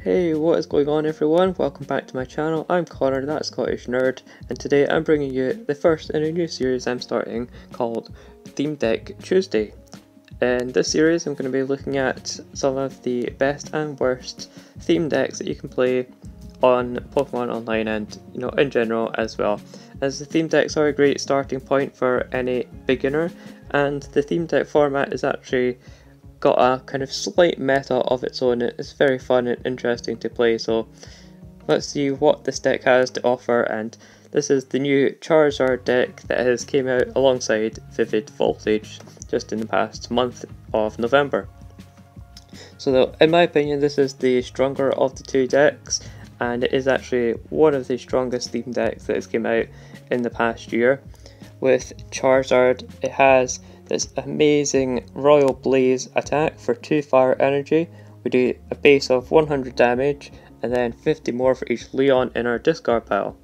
Hey, what is going on everyone? Welcome back to my channel. I'm Connor, that Scottish Nerd, and today I'm bringing you the first in a new series I'm starting called Theme Deck Tuesday. In this series I'm going to be looking at some of the best and worst theme decks that you can play on Pokemon Online and in general as well, as the theme decks are a great starting point for any beginner, and the theme deck format is actually got a kind of slight meta of its own. It's very fun and interesting to play, so let's see what this deck has to offer. And this is the new Charizard deck that has came out alongside Vivid Voltage just in the past month of November. So in my opinion, this is the stronger of the two decks, and it is actually one of the strongest theme decks that has came out in the past year. With Charizard, it has this amazing Royal Blaze attack for 2 fire energy. We do a base of 100 damage and then 50 more for each Leon in our discard pile.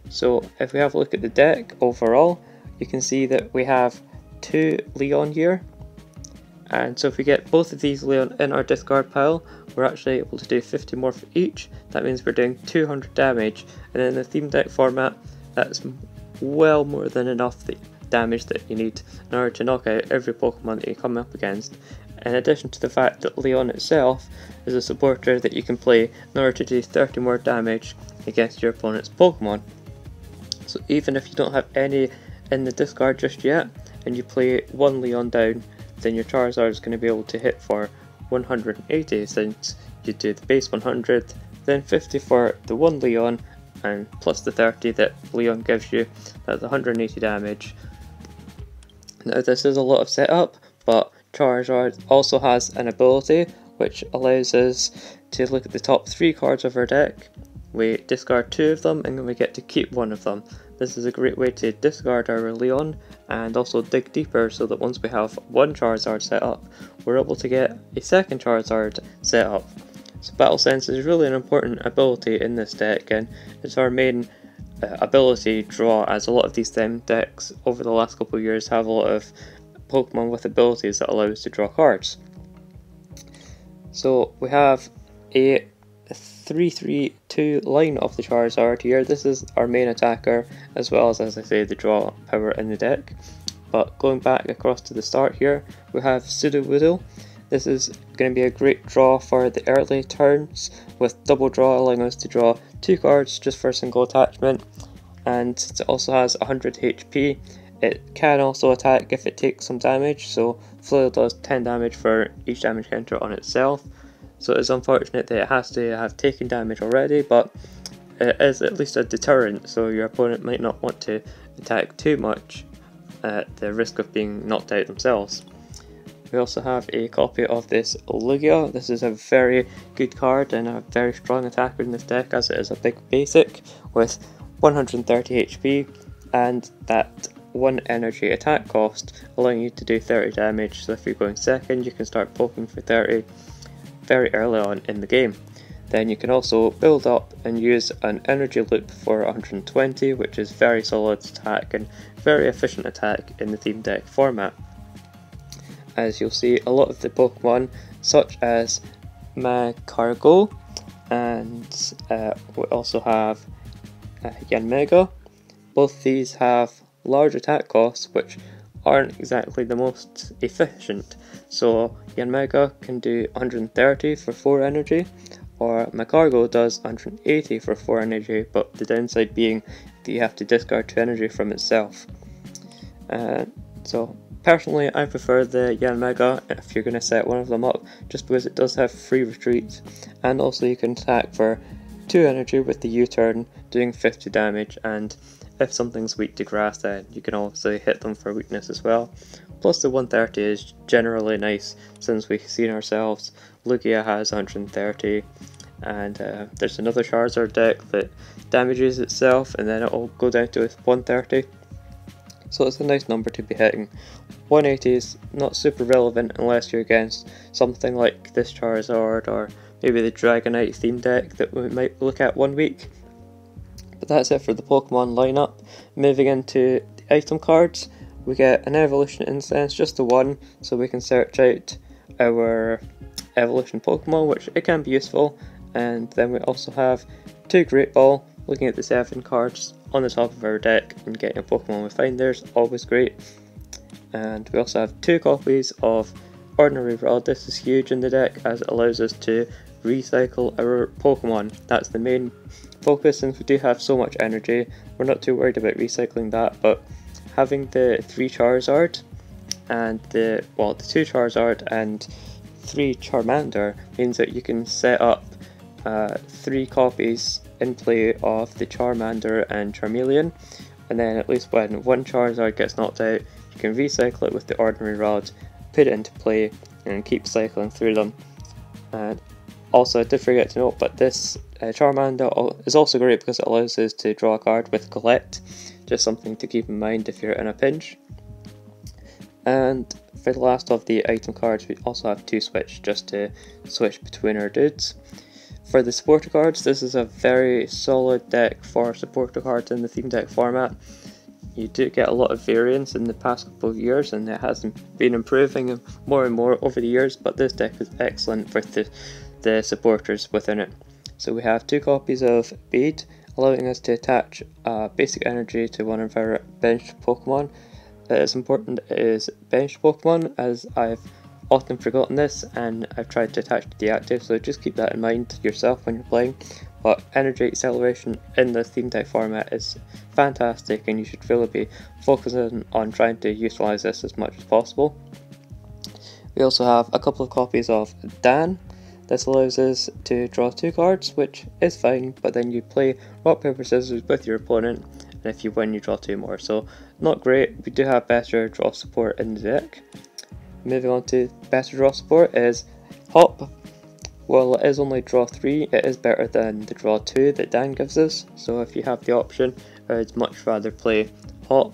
So if we have a look at the deck overall, you can see that we have 2 Leon here, and so if we get both of these Leon in our discard pile, we're actually able to do 50 more for each. That means we're doing 200 damage, and in the theme deck format, that's well more than enough damage that you need in order to knock out every Pokemon that you come up against, in addition to the fact that Leon itself is a supporter that you can play in order to do 30 more damage against your opponent's Pokemon. So even if you don't have any in the discard just yet, and you play one Leon down, then your Charizard is going to be able to hit for 180, since you do the base 100, then 50 for the one Leon, and plus the 30 that Leon gives you. That's 180 damage. Now this is a lot of setup, but Charizard also has an ability which allows us to look at the top 3 cards of our deck. We discard 2 of them and then we get to keep 1 of them. This is a great way to discard our Leon and also dig deeper, so that once we have one Charizard set up, we're able to get a second Charizard set up. So Battle Sense is really an important ability in this deck, and it's our main ability draw, as a lot of these theme decks over the last couple of years have a lot of Pokemon with abilities that allow us to draw cards. So we have a 3-3-2 line of the Charizard here. This is our main attacker, as well as I say, the draw power in the deck. But going back across to the start here, we have Sudowoodo. This is going to be a great draw for the early turns, with double draw allowing us to draw 2 cards just for a single attachment, and since it also has 100 HP, it can also attack if it takes some damage, so Flail does 10 damage for each damage counter on itself. So it's unfortunate that it has to have taken damage already, but it is at least a deterrent, so your opponent might not want to attack too much at the risk of being knocked out themselves. We also have a copy of this Lugia. This is a very good card and a very strong attacker in this deck, as it is a big basic with 130 HP and that 1 energy attack cost, allowing you to do 30 damage. So if you're going second, you can start poking for 30 very early on in the game. Then you can also build up and use an energy loop for 120, which is very solid attack and very efficient attack in the theme deck format. As you'll see, a lot of the Pokemon, such as Magcargo, and we also have Yanmega, both these have large attack costs which aren't exactly the most efficient. So Yanmega can do 130 for 4 energy, or Magcargo does 180 for 4 energy, but the downside being that you have to discard 2 energy from itself. So personally, I prefer the Yanmega if you're going to set one of them up, just because it does have free retreat, and also you can attack for 2 energy with the U-turn, doing 50 damage, and if something's weak to grass, then you can also hit them for weakness as well. Plus the 130 is generally nice, since we've seen ourselves Lugia has 130, and there's another Charizard deck that damages itself and then it'll go down to 130. So it's a nice number to be hitting. 180 is not super relevant unless you're against something like this Charizard or maybe the Dragonite theme deck that we might look at one week. But that's it for the Pokemon lineup. Moving into the item cards, we get an Evolution Incense, just the one, so we can search out our evolution Pokemon, which it can be useful, And then we also have 2 Great Ball. Looking at the 7 cards on the top of our deck and getting a Pokemon we find there's always great. And we also have 2 copies of Ordinary Rod. This is huge in the deck as it allows us to recycle our Pokemon. That's the main focus, since we do have so much energy. We're not too worried about recycling that, but having the 3 Charizard and the 2 Charizard and 3 Charmander means that you can set up 3 copies in play of the Charmander and Charmeleon, and then at least when one Charizard gets knocked out, you can recycle it with the Ordinary Rod, put it into play, and keep cycling through them. And also, I did forget to note, but this Charmander is also great because it allows us to draw a card with Collect, just something to keep in mind if you're in a pinch. And for the last of the item cards, we also have 2 Switch, just to switch between our dudes. For the supporter cards, this is a very solid deck for supporter cards in the theme deck format. You do get a lot of variance in the past couple of years, and it has been improving more and more over the years, but this deck is excellent for the supporters within it. So we have 2 copies of Bead, allowing us to attach basic energy to one of our benched Pokemon. It's important it is benched Pokemon, as I've often forgotten this and I've tried to attach to deactive, so just keep that in mind yourself when you're playing. But energy acceleration in the theme deck format is fantastic, and you should really be focusing on trying to utilise this as much as possible. We also have a couple of copies of Dan. This allows us to draw 2 cards, which is fine, but then you play rock, paper, scissors with your opponent, and if you win you draw 2 more, so not great. We do have better draw support in the deck. Moving on to better draw support is Hop. While it is only draw 3, it is better than the draw 2 that Dan gives us, so if you have the option, I'd much rather play Hop.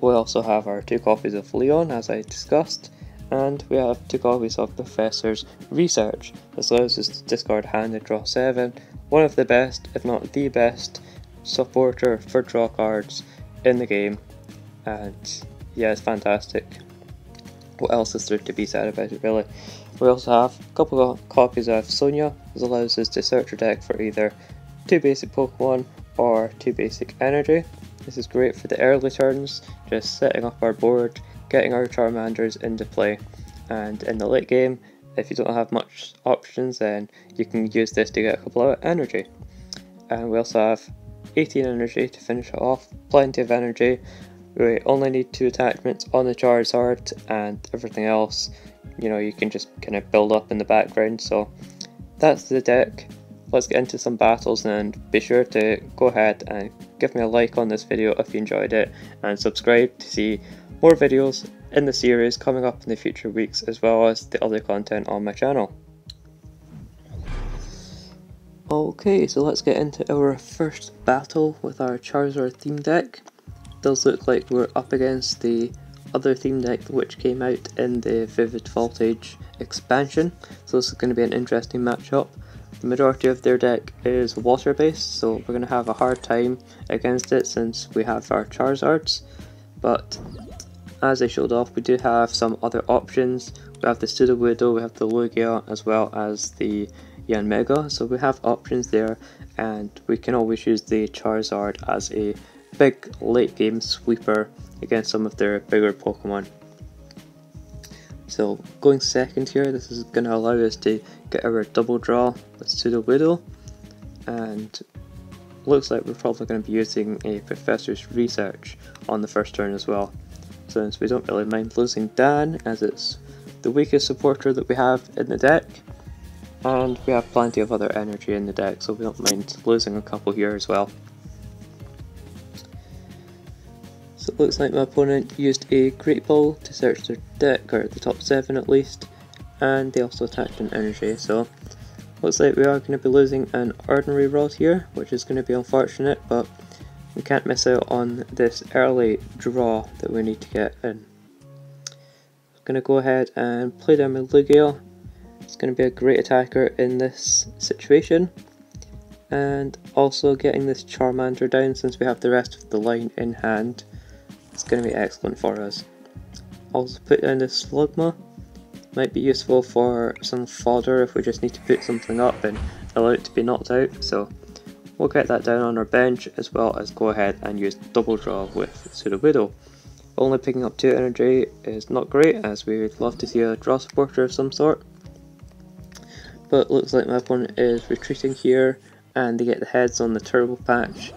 We also have our 2 copies of Leon, as I discussed, and we have 2 copies of Professor's Research. This allows us to discard hand and draw 7, one of the best, if not the best, supporter for draw cards in the game, and yeah, it's fantastic. What else is there to be said about it, really? We also have a couple of copies of Sonia. This allows us to search our deck for either 2 basic Pokemon or 2 basic energy. This is great for the early turns, just setting up our board, getting our Charmanders into play, and in the late game, if you don't have much options, then you can use this to get a couple of energy. And we also have 18 energy to finish it off, plenty of energy. We only need 2 attachments on the Charizard, and everything else, you know, you can just kind of build up in the background. So that's the deck. Let's get into some battles, and be sure to go ahead and give me a like on this video if you enjoyed it, and subscribe to see more videos in the series coming up in the future weeks, as well as the other content on my channel. Okay, so let's get into our first battle with our Charizard theme deck. Does look like we're up against the other theme deck which came out in the Vivid Voltage expansion, so this is going to be an interesting matchup. The majority of their deck is water based, so we're going to have a hard time against it since we have our Charizards, but as I showed off, we do have some other options. We have the Sudowoodo, we have the Lugia, as well as the Yanmega, so we have options there, and we can always use the Charizard as a big late game sweeper against some of their bigger Pokemon. So going second here, this is going to allow us to get our double draw with Sudowoodo, and looks like we're probably going to be using a Professor's Research on the first turn as well, since we don't really mind losing Dan, as it's the weakest supporter that we have in the deck, and we have plenty of other energy in the deck, so we don't mind losing a couple here as well. So it looks like my opponent used a Great Ball to search their deck, or the top 7 at least, and they also attached an energy, so looks like we are going to be losing an Ordinary Rod here, which is going to be unfortunate, but we can't miss out on this early draw that we need to get in. I'm going to go ahead and play down my Lugia. It's going to be a great attacker in this situation, and also getting this Charmander down since we have the rest of the line in hand. It's going to be excellent for us. Also put down this Slugma, Might be useful for some fodder if we just need to put something up and allow it to be knocked out, so we'll get that down on our bench, as well as go ahead and use double draw with Sudowoodo. Only picking up 2 energy is not great, as we would love to see a draw supporter of some sort. But looks like my opponent is retreating here, and they get the heads on the turbo patch,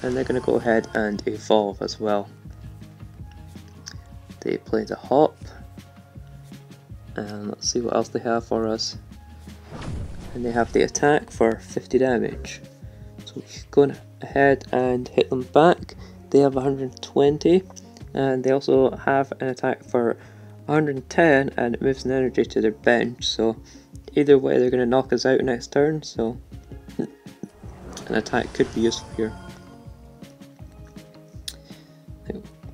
and they're going to go ahead and evolve as well. They play the hop, and let's see what else they have for us. And they have the attack for 50 damage. So we go ahead and hit them back. They have 120, and they also have an attack for 110, and it moves an energy to their bench. So either way, they're going to knock us out next turn. So an attack could be useful here.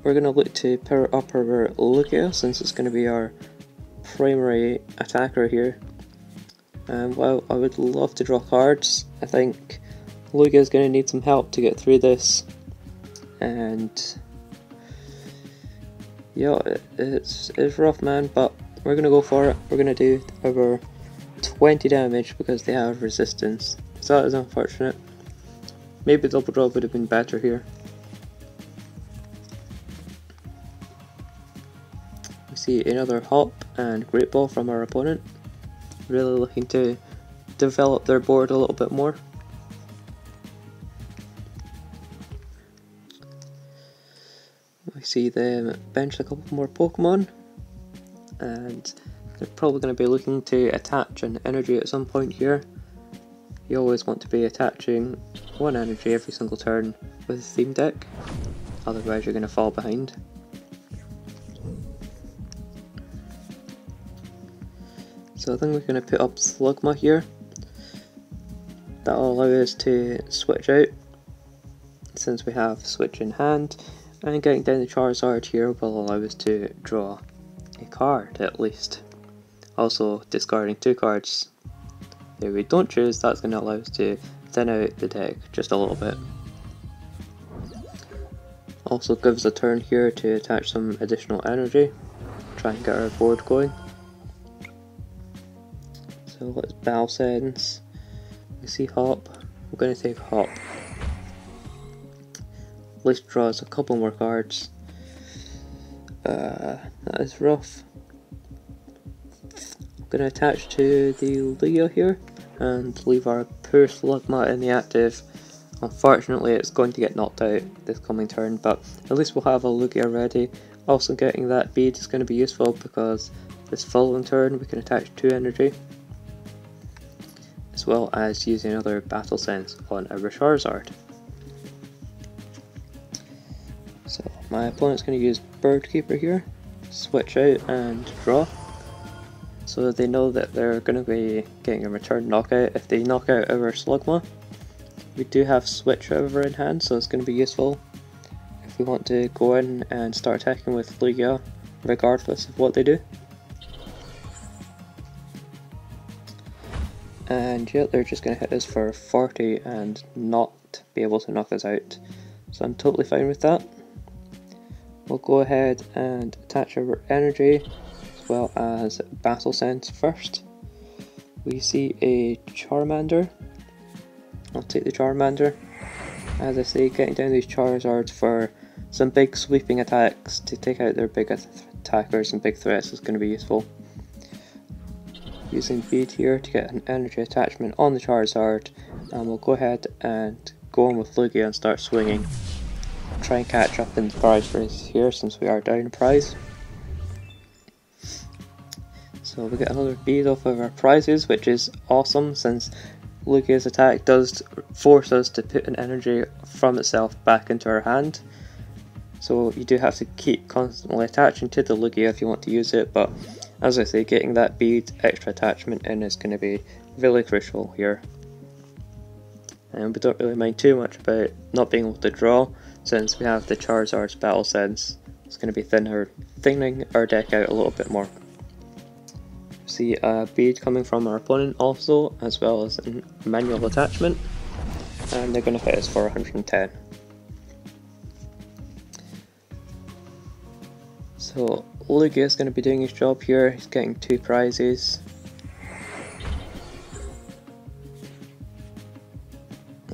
We're going to look to power up our Lugia, since it's going to be our primary attacker here. And while I would love to draw cards, I think Lugia is going to need some help to get through this. And yeah, it's rough, man, but we're going to go for it. We're going to do over 20 damage because they have resistance. So that is unfortunate. Maybe double draw would have been better here. We see another hop and great ball from our opponent. Really looking to develop their board a little bit more. We see them bench a couple more Pokemon, and they're probably going to be looking to attach an energy at some point here. You always want to be attaching 1 energy every single turn with a theme deck, otherwise you're going to fall behind. So I think we're going to put up Slugma here. That'll allow us to switch out, since we have switch in hand, and getting down the Charizard here will allow us to draw a card at least. Also discarding 2 cards that we don't choose, that's going to allow us to thin out the deck just a little bit. Also gives a turn here to attach some additional energy, try and get our board going. So let's Battle Sense. We see Hop. We're going to take Hop. At least draws a couple more cards. That is rough. I'm going to attach to the Lugia here and leave our poor Slugma in the active. Unfortunately, it's going to get knocked out this coming turn, but at least we'll have a Lugia ready. Also, getting that bead is going to be useful because this following turn we can attach 2 energy, as well as using another Battle Sense on our Charizard. So my opponent's going to use Bird Keeper here, switch out and draw, so that they know that they're going to be getting a return knockout if they knock out our Slugma. We do have Switch over in hand, so it's going to be useful if we want to go in and start attacking with Lugia regardless of what they do. And yeah, they're just going to hit us for 40 and not be able to knock us out. So I'm totally fine with that. We'll go ahead and attach our energy as well as Battle Sense first. We see a Charmander. I'll take the Charmander. As I say, getting down these Charizards for some big sweeping attacks to take out their big attackers and big threats is going to be useful. Using Bead here to get an energy attachment on the Charizard, and we'll go ahead and go on with Lugia and start swinging. Try and catch up in the prize race here since we are down a prize. So we get another bead off of our prizes, which is awesome since Lugia's attack does force us to put an energy from itself back into our hand. So you do have to keep constantly attaching to the Lugia if you want to use it, but as I say, getting that bead extra attachment in is going to be really crucial here. And we don't really mind too much about not being able to draw, since we have the Charizard's Battle Sense. It's going to be thinning our deck out a little bit more. See a bead coming from our opponent also, as well as a manual attachment, and they're going to hit us for 110. So Lugia is going to be doing his job here. He's getting 2 prizes.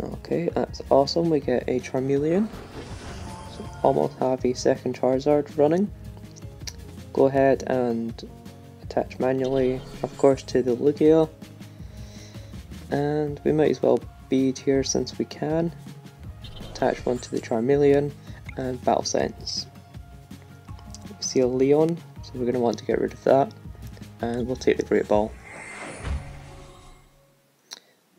Okay, that's awesome. We get a Charmeleon. So almost have a second Charizard running. Go ahead and attach manually, of course, to the Lugia. And we might as well bead here since we can. Attach one to the Charmeleon and Battle Sense. We see a Leon, so we're going to want to get rid of that. And we'll take the Great Ball.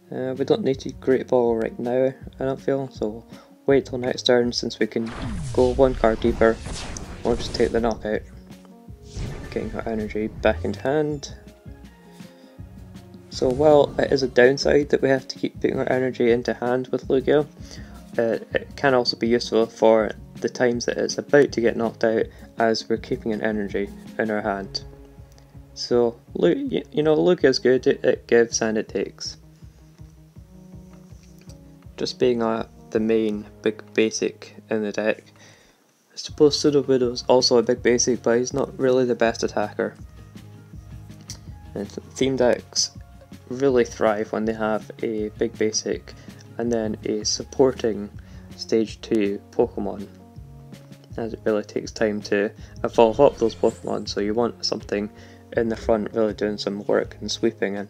We don't need to Great Ball right now, I don't feel, so wait till next turn since we can go 1 card deeper. We'll just take the knockout. Getting our energy back into hand. So while it is a downside that we have to keep putting our energy into hand with Lugia, it can also be useful for the times that it's about to get knocked out, as we're keeping an energy in our hand. So Lugia is good, it gives and it takes. Just being the main big basic in the deck. I suppose Sudowoodo's also a big basic, but he's not really the best attacker. And theme decks really thrive when they have a big basic and then a supporting stage 2 Pokemon, as it really takes time to evolve up those Pokemon, so you want something in the front really doing some work and sweeping. And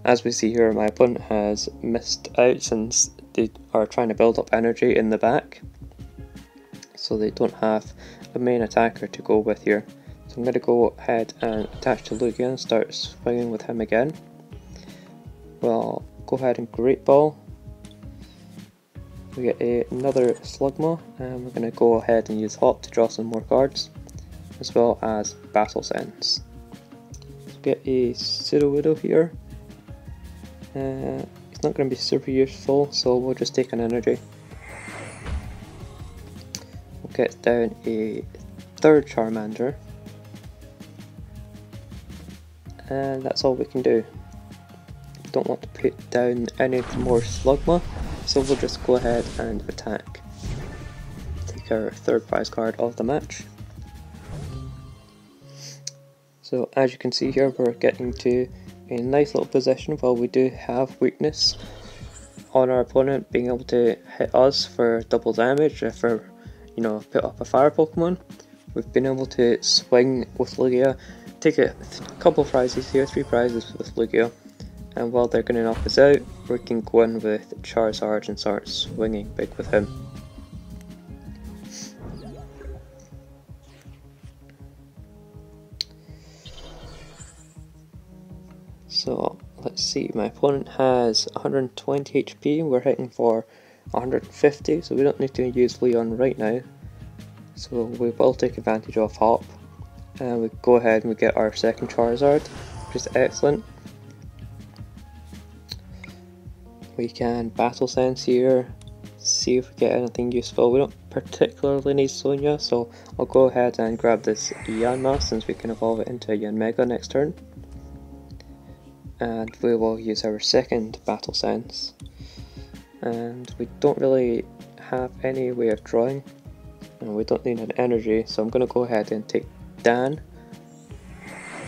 as we see here, my opponent has missed out since they are trying to build up energy in the back, so they don't have a main attacker to go with here. So I'm going to go ahead and attach to Lugia and start swinging with him again. Well, go ahead and Great Ball. We get another Slugma, and we're going to go ahead and use Hop to draw some more cards, as well as Battle Sense. So get a Sudowoodo here. It's not going to be super useful, so we'll just take an energy. We'll get down a 3rd Charmander, and that's all we can do. Don't want to put down any more Slugma, so we'll just go ahead and attack. Take our 3rd prize card of the match. So as you can see here, we're getting to a nice little position. While we do have weakness on our opponent being able to hit us for double damage if we're, put up a fire Pokemon, we've been able to swing with Lugia, take a couple prizes here, 3 prizes with Lugia, and while they're going to knock us out, we can go in with Charizard and start swinging big with him. So let's see, my opponent has 120 HP, we're hitting for 150, so we don't need to use Leon right now. So we will take advantage of Hop, and we go ahead and we get our 2nd Charizard, which is excellent. We can Battle Sense here, see if we get anything useful. We don't particularly need Sonia, so I'll go ahead and grab this Yanma since we can evolve it into a Yanmega next turn. And we will use our 2nd Battle Sense. And we don't really have any way of drawing, and we don't need an energy, so I'm going to go ahead and take Dan,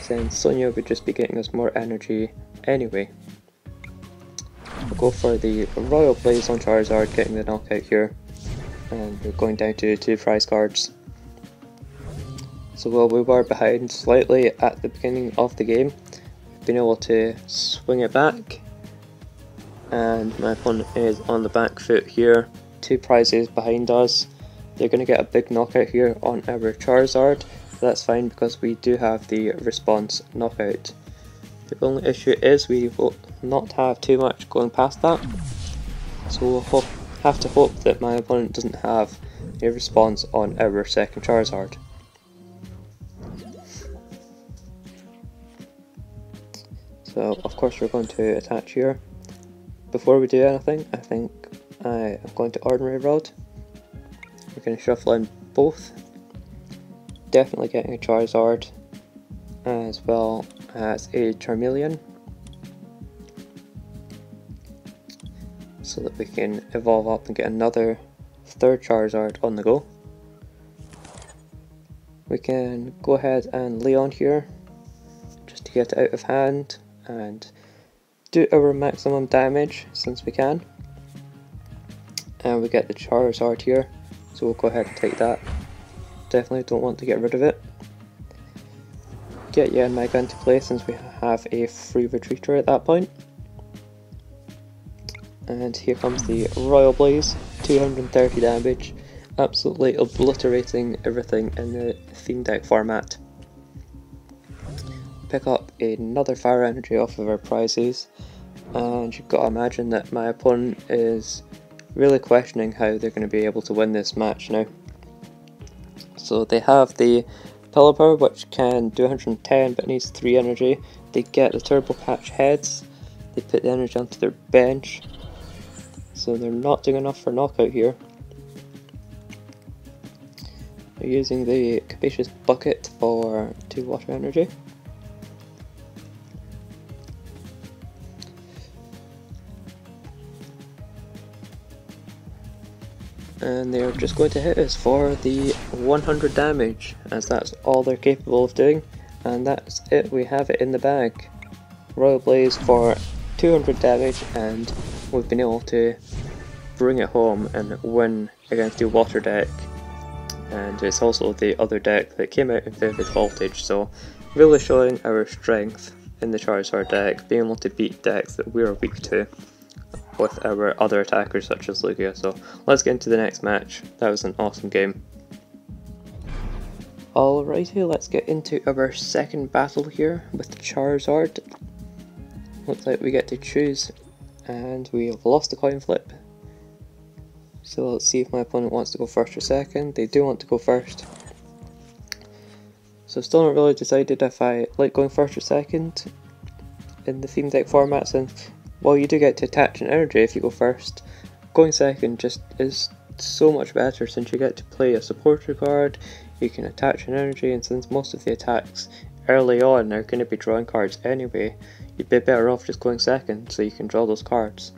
since Sonia would just be getting us more energy anyway. We'll go for the Royal Blaze on Charizard, getting the knockout here, and we're going down to 2 prize cards. So while we were behind slightly at the beginning of the game, been able to swing it back, and my opponent is on the back foot here, 2 prizes behind us. They're going to get a big knockout here on our Charizard, but that's fine because we do have the response knockout. The only issue is we will not have too much going past that, so we'll have to hope that my opponent doesn't have a response on our 2nd Charizard. So of course we're going to attach here. Before we do anything, I think I am going to Ordinary Rod. We're going to shuffle in both. Definitely getting a Charizard as well as a Charmeleon, so that we can evolve up and get another 3rd Charizard on the go. we can go ahead and Leon here, just to get it out of hand and do our maximum damage since we can. And we get the Charizard here, so we'll go ahead and take that. Definitely don't want to get rid of it. Get Yanmega into play since we have a free retreater at that point. And here comes the Royal Blaze, 230 damage, absolutely obliterating everything in the theme deck format. Pick up another Fire Energy off of our prizes, and you've got to imagine that my opponent is really questioning how they're going to be able to win this match now. So they have the Pelipper, which can do 110 but needs 3 energy. They get the Turbo Patch heads, they put the energy onto their bench, so they're not doing enough for knockout here. They're using the Capacious Bucket for 2 water energy. And they're just going to hit us for the 100 damage, as that's all they're capable of doing, and that's it, we have it in the bag. Royal Blaze for 200 damage, and we've been able to bring it home and win against the water deck, and it's also the other deck that came out in Vivid Voltage, so really showing our strength in the Charizard deck, being able to beat decks that we're weak to with our other attackers such as Lugia. So let's get into the next match. That was an awesome game. Alrighty, let's get into our second battle here with the Charizard. Looks like we get to choose, and we have lost the coin flip. So let's see if my opponent wants to go first or second. They do want to go first. So still not really decided if I like going first or second in the theme deck format, since while you do get to attach an energy if you go first, going second just is so much better since you get to play a supporter card, you can attach an energy, and since most of the attacks early on are going to be drawing cards anyway, you'd be better off just going second so you can draw those cards.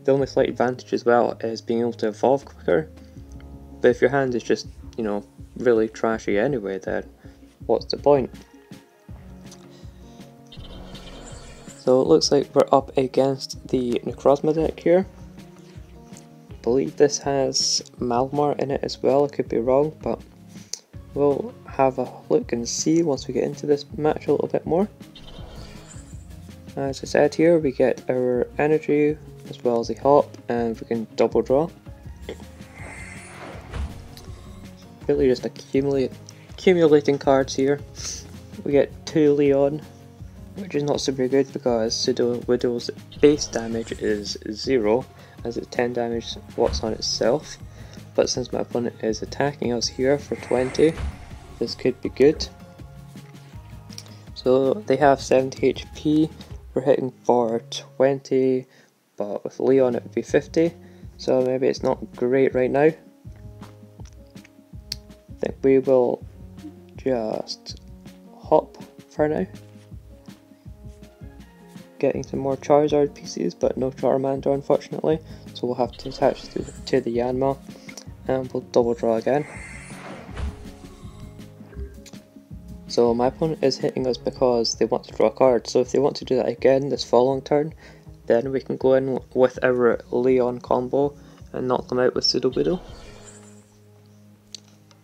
The only slight advantage as well is being able to evolve quicker, but if your hand is just, you know, really trashy anyway, then what's the point? So it looks like we're up against the Necrozma deck here. I believe this has Malamar in it as well, I could be wrong, but we'll have a look and see once we get into this match a little bit more. As I said here, we get our energy as well as the hop, and we can double draw. Really just accumulating cards here. We get 2 Leon, which is not super good because Widow's base damage is 0, as it's 10 damage what's on itself, but since my opponent is attacking us here for 20, this could be good. So they have 70 HP, we're hitting for 20, but with Leon it would be 50, so maybe it's not great right now. I think we will just hop for now. Getting some more Charizard pieces, but no Charmander unfortunately, so we'll have to attach to the Yanma, and we'll double draw again. So my opponent is hitting us because they want to draw a card, so if they want to do that again this following turn, then we can go in with our Leon combo and knock them out with Sudowoodo.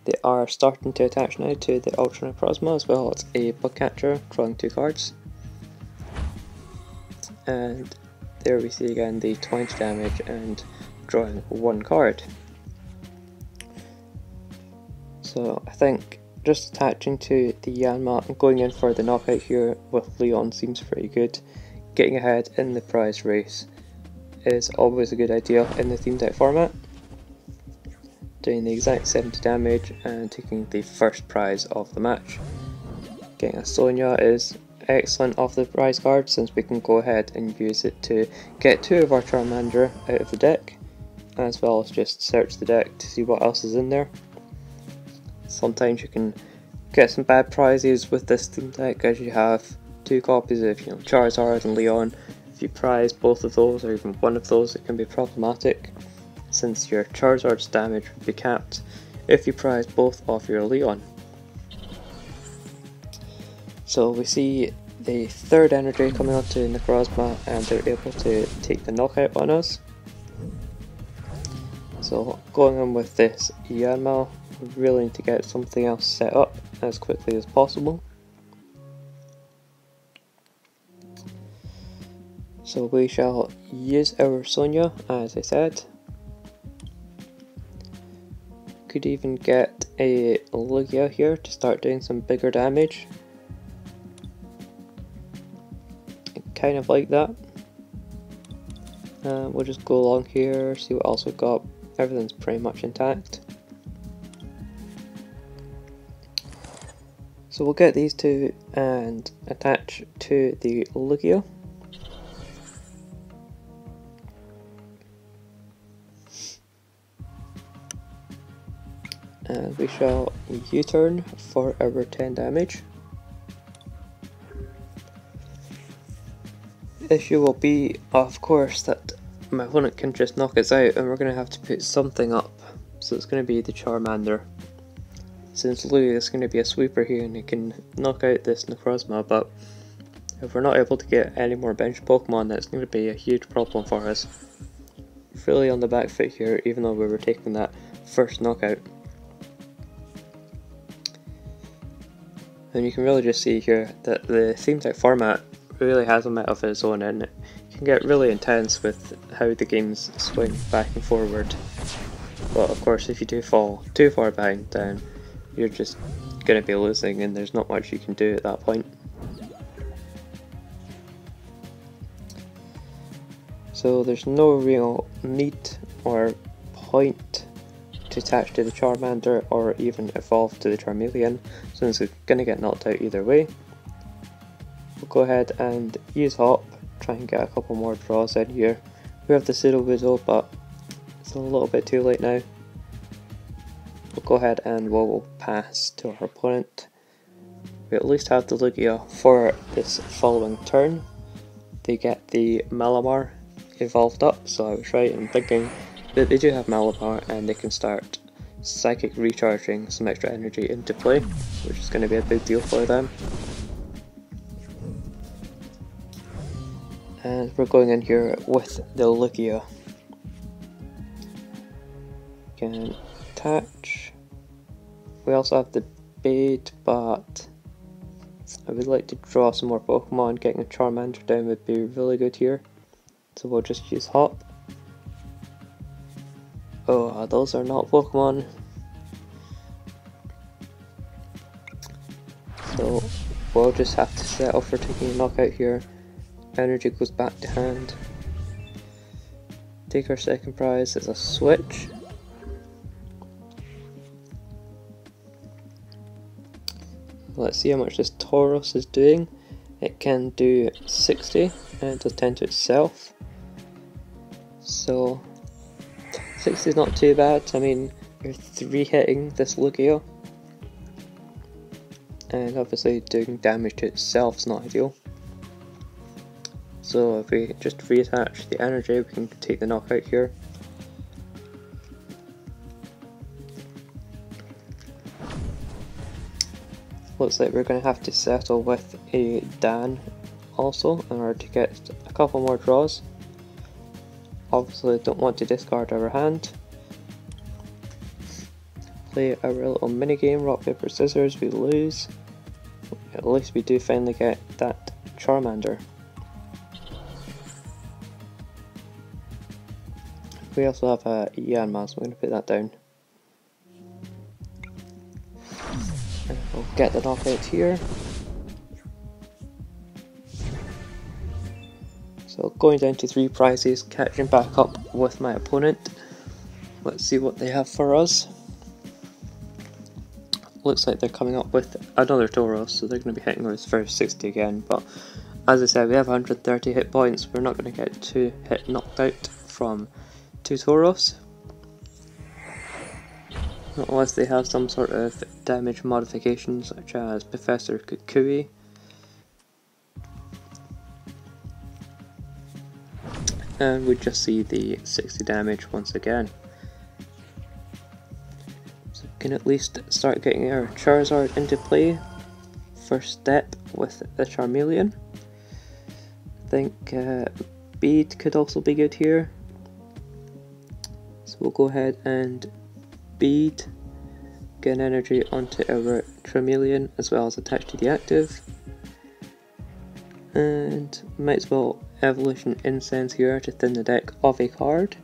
They are starting to attach now to the Ultra Necrozma as well as a Bug Catcher, drawing 2 cards. And there we see again the 20 damage and drawing 1 card. So I think just attaching to the Yanma and going in for the knockout here with Leon seems pretty good. Getting ahead in the prize race is always a good idea in the theme deck format. Doing the exact 70 damage and taking the first prize of the match. Getting a Sonia is excellent off the prize card, since we can go ahead and use it to get 2 of our Charmander out of the deck, as well as just search the deck to see what else is in there. Sometimes you can get some bad prizes with this theme deck, as you have 2 copies of, you know, Charizard and Leon. If you prize both of those or even one of those, it can be problematic, since your Charizard's damage would be capped if you prize both of your Leon. So we see the third energy coming onto Necrozma and they're able to take the knockout on us. So going on with this Yanma, we really need to get something else set up as quickly as possible. So we shall use our Sonia, as I said. Could even get a Lugia here to start doing some bigger damage. Kind of like that. We'll just go along here, see what else we've got. Everything's pretty much intact. So we'll get these two and attach to the Lugia. And we shall U-turn for our 10 damage. The issue will be, of course, that my opponent can just knock us out and we're going to have to put something up. So it's going to be the Charmander. Since Lugia is going to be a sweeper here and he can knock out this Necrozma, but if we're not able to get any more bench Pokemon, that's going to be a huge problem for us. Really on the back foot here, even though we were taking that first knockout. And you can really just see here that the theme deck format really has a meta of its own, and it can get really intense with how the games swing back and forward. But of course, if you do fall too far behind, then you're just going to be losing and there's not much you can do at that point. So there's no real need or point to attach to the Charmander or even evolve to the Charmeleon, since it's going to get knocked out either way. We'll go ahead and use Hop, try and get a couple more draws in here. We have the Pseudo-Widow, but it's a little bit too late now. We'll go ahead and we'll pass to our opponent. We at least have the Lugia for this following turn. They get the Malamar evolved up, so I was right in thinking that they do have Malamar and they can start psychic recharging some extra energy into play, which is going to be a big deal for them. And we're going in here with the Lugia. Can attach. We also have the bait, but I would like to draw some more Pokemon. Getting a Charmander down would be really good here. So we'll just use Hop. Oh, those are not Pokemon. So we'll just have to settle for taking a knockout here. Energy goes back to hand. Take our second prize as a switch. Let's see how much this Tauros is doing. It can do 60 and it does 10 to itself. So 60 is not too bad. I mean, you're 3-hitting this Lugia. And obviously doing damage to itself is not ideal. So if we just reattach the energy, we can take the knockout here. Looks like we're going to have to settle with a Dan also in order to get a couple more draws. Obviously don't want to discard our hand. Play our little mini game, rock paper scissors, we lose. At least we do finally get that Charmander. We also have a Yanma, so I'm going to put that down. And we'll get the knockout here. So going down to 3 prizes, catching back up with my opponent. Let's see what they have for us. Looks like they're coming up with another Tauros, so they're going to be hitting us for 60 again. But as I said, we have 130 hit points. We're not going to get 2 hit knocked out from 2 Tauros. Unless they have some sort of damage modification, such as Professor Kukui. And we just see the 60 damage once again. So we can at least start getting our Charizard into play first step with the Charmeleon. I think Bead could also be good here. So we'll go ahead and Bead, get an energy onto our Charmeleon as well as attach to the active. And might as well Evolution Incense here to thin the deck of a card.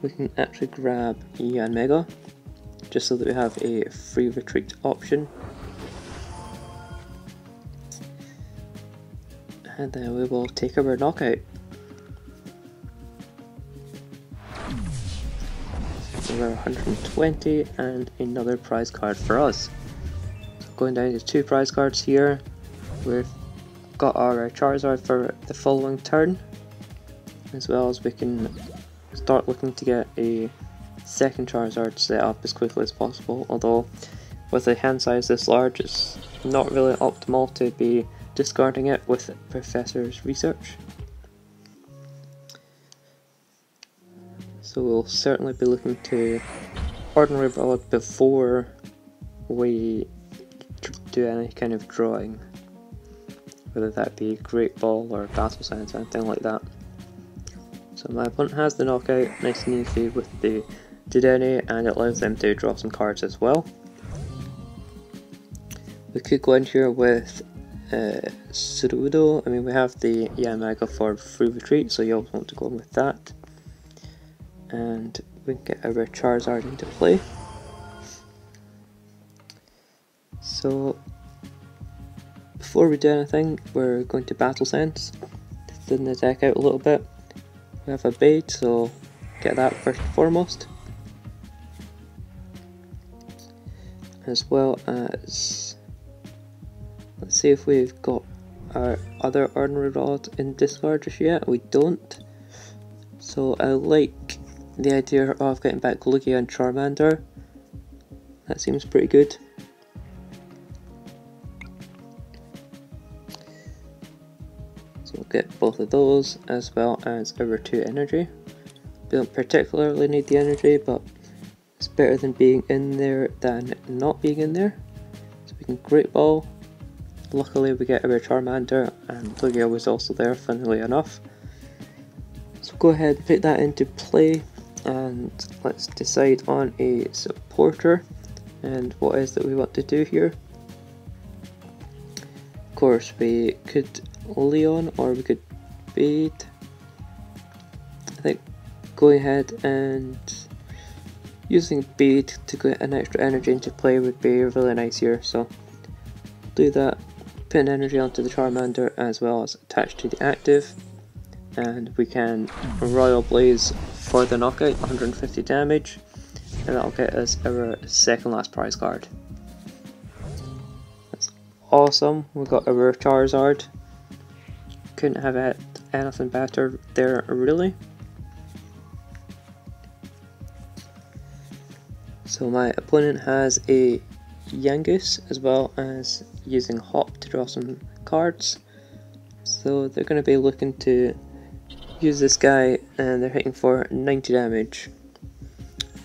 We can actually grab Yanmega just so that we have a free retreat option. And then we will take our knockout. So we're 120 and another prize card for us. So going down to 2 prize cards here. We've got our Charizard for the following turn, as well as we can start looking to get a second Charizard set up as quickly as possible, although with a hand size this large it's not really optimal to be discarding it with Professor's Research. So we'll certainly be looking to Ordinary Rod before we do any kind of drawing, whether that be Great Ball or Battle Sense or anything like that. So my opponent has the knockout, nice and easy with the Dedenne, and it allows them to draw some cards as well. We could go in here with Cerudo. I mean, we have the Yanmega for free retreat, so you always want to go in with that. And we can get our Charizard into play. So before we do anything, we're going to Battle Sense to thin the deck out a little bit. We have a bait, so get that first and foremost. As well as, let's see if we've got our other Ordinary Rod in discard just yet. We don't. So I like the idea of getting back Lugia and Charmander. That seems pretty good. So we'll get both of those as well as our 2 energy. We don't particularly need the energy, but it's better than being in there than not being in there. So we can Great Ball. Luckily we get our Charmander, and Lugia was also there, funnily enough. So go ahead and put that into play, and let's decide on a supporter and what is that we want to do here. Of course we could Leon or we could Bait. I think going ahead and using Bait to get an extra energy into play would be really nice here, so do that. Put an energy onto the Charmander as well as attach to the active, and we can Royal Blaze for the knockout, 150 damage, and that'll get us our second last prize card. That's awesome. We've got our Charizard. Couldn't have had anything better there, really. So my opponent has a Yangus as well as using Hop to draw some cards. So they're going to be looking to use this guy, and they're hitting for 90 damage.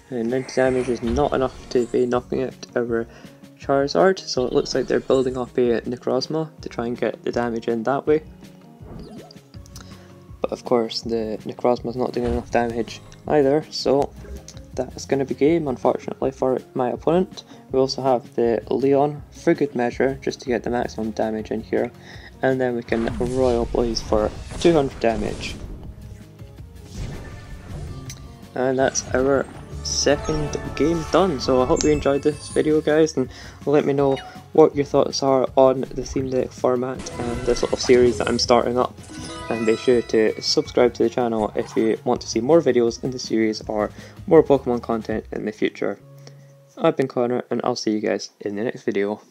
And 90 damage is not enough to be knocking out our Charizard, so it looks like they're building up a Necrozma to try and get the damage in that way. But of course the Necrozma's not doing enough damage either, so that's going to be game, unfortunately, for my opponent. We also have the Leon for good measure, just to get the maximum damage in here, and then we can Royal Blaze for 200 damage. And that's our second game done. So I hope you enjoyed this video, guys, and let me know what your thoughts are on the theme deck format and this little series that I'm starting up. And be sure to subscribe to the channel if you want to see more videos in the series or more Pokemon content in the future. I've been Connor, and I'll see you guys in the next video.